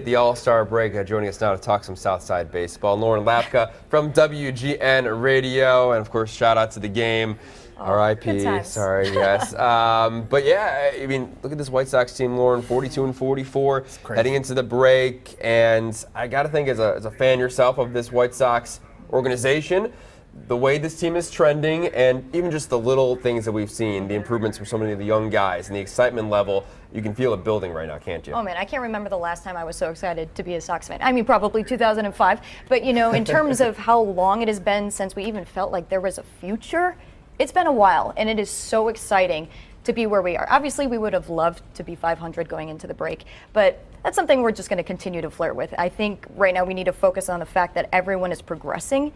The All-Star break, joining us now to talk some Southside baseball. Lauren Lapka from WGN Radio, and of course, shout out to the game. R.I.P. Sorry, yes. But yeah, I mean, look at this White Sox team, Lauren, 42-44, heading into the break. And I got to think, as a fan yourself of this White Sox organization, the way this team is trending, and even just the little things that we've seen, the improvements from so many of the young guys and the excitement level, you can feel it building right now, can't you? Oh man, I can't remember the last time I was so excited to be a Sox fan. I mean, probably 2005. But you know, in terms of how long it has been since we even felt like there was a future, it's been a while, and it is so exciting to be where we are. Obviously, we would have loved to be 500 going into the break, but that's something we're just going to continue to flirt with. I think right now we need to focus on the fact that everyone is progressing,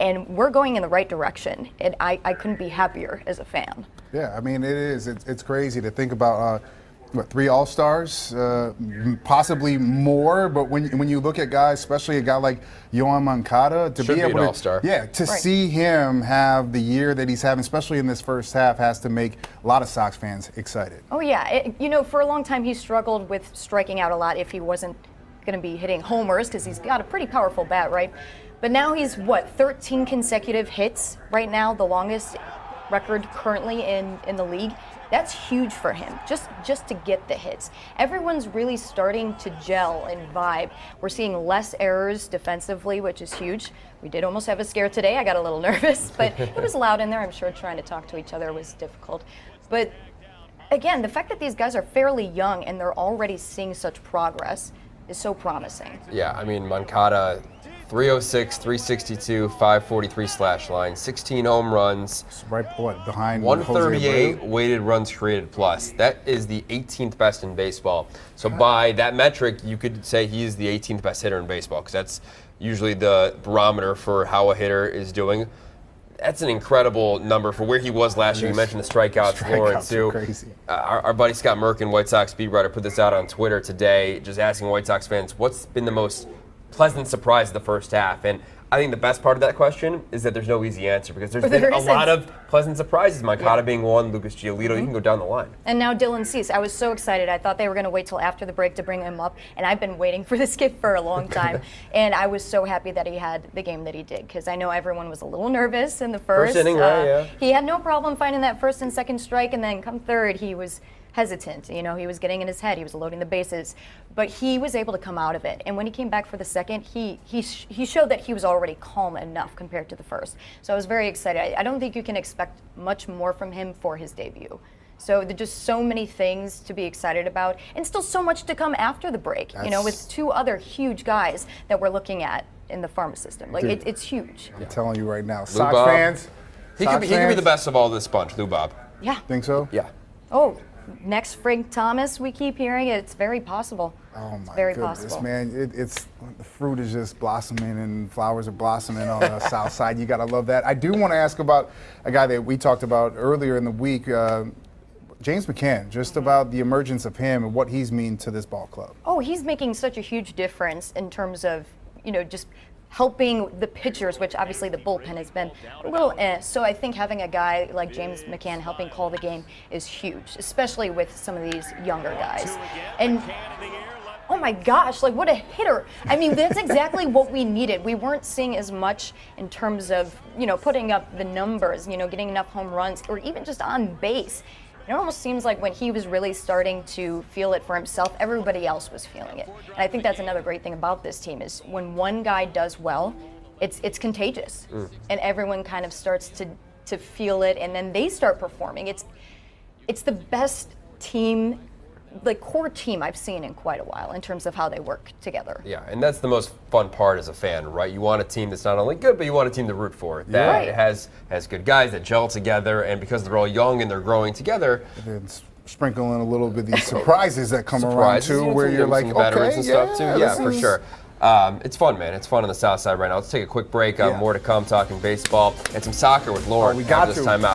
and we're going in the right direction, and I couldn't be happier as a fan. Yeah, I mean, it is. It's crazy to think about, 3 All-Stars, possibly more, but when you look at guys, especially a guy like Yoan Moncada, to be able to see him have the year that he's having, especially in this first half, has to make a lot of Sox fans excited. Oh yeah, you know, for a long time he struggled with striking out a lot if he wasn't going to be hitting homers, because he's got a pretty powerful bat, right? But now he's, 13 consecutive hits right now, the longest record currently in the league. That's huge for him, just to get the hits. Everyone's really starting to gel and vibe. We're seeing less errors defensively, which is huge. We did almost have a scare today. I got a little nervous, but it was loud in there. I'm sure trying to talk to each other was difficult. But again, the fact that these guys are fairly young and they're already seeing such progress is so promising. Yeah, I mean, Moncada, 306, 362, 543 slash line, 16 home runs. Right, behind 138 weighted runs created plus. That is the 18th best in baseball. So by that metric, you could say he is the 18th best hitter in baseball, because that's usually the barometer for how a hitter is doing. That's an incredible number for where he was last year. You mentioned the strikeouts, Lauren, too. Crazy. Our buddy Scott Merkin, White Sox beat writer, put this out on Twitter today, just asking White Sox fans, what's been the most pleasant surprise of the first half? And I think the best part of that question is that there's no easy answer, because there's been a lot of pleasant surprises. Moncada being one, Lucas Giolito, you can go down the line. And now Dylan Cease. I was so excited. I thought they were going to wait till after the break to bring him up, and I've been waiting for this kid for a long time. And I was so happy that he had the game that he did, because I know everyone was a little nervous in the first. First inning, right, yeah. He had no problem finding that first and second strike, and then come third, he was hesitant. You know, he was getting in his head. He was loading the bases, but he was able to come out of it. And when he came back for the second, he showed that he was already calm enough compared to the first. So I was very excited. I don't think you can expect much more from him for his debut. So there's just so many things to be excited about, and still so much to come after the break. You know, with 2 other huge guys that we're looking at in the farm system. Like, it's huge. I'm telling you right now, Sox fans. He could be the best of all this bunch, Lou Bob. Yeah. Think so? Yeah. Oh, next Frank Thomas, we keep hearing it. It's very possible. Oh my very goodness, possible. Man! The fruit is just blossoming and flowers are blossoming on the South Side. You gotta love that. I do want to ask about a guy that we talked about earlier in the week, James McCann. Just about the emergence of him and what he's mean to this ball club. Oh, he's making such a huge difference in terms of, you know, just helping the pitchers, which obviously the bullpen has been a little So I think having a guy like James McCann helping call the game is huge, especially with some of these younger guys. And oh my gosh, like, what a hitter. I mean, that's exactly what we needed. We weren't seeing as much in terms of, you know, putting up the numbers, you know, getting enough home runs, or even just on base. It almost seems like when he was really starting to feel it for himself, everybody else was feeling it. And I think that's another great thing about this team, is when one guy does well, it's contagious. And everyone kind of starts to feel it, and then they start performing. It's the best team, like core team I've seen in quite a while in terms of how they work together. Yeah, and that's the most fun part as a fan, right? You want a team that's not only good, but you want a team to root for. That it has good guys that gel together, and because they're all young and they're growing together. And sprinkle in a little bit of these surprises that come around too, where you're like, okay, and stuff too. Yeah, for sure. It's fun, man. It's fun on the South Side right now. Let's take a quick break. More to come, talking baseball and some soccer with Lauren. We got this time out.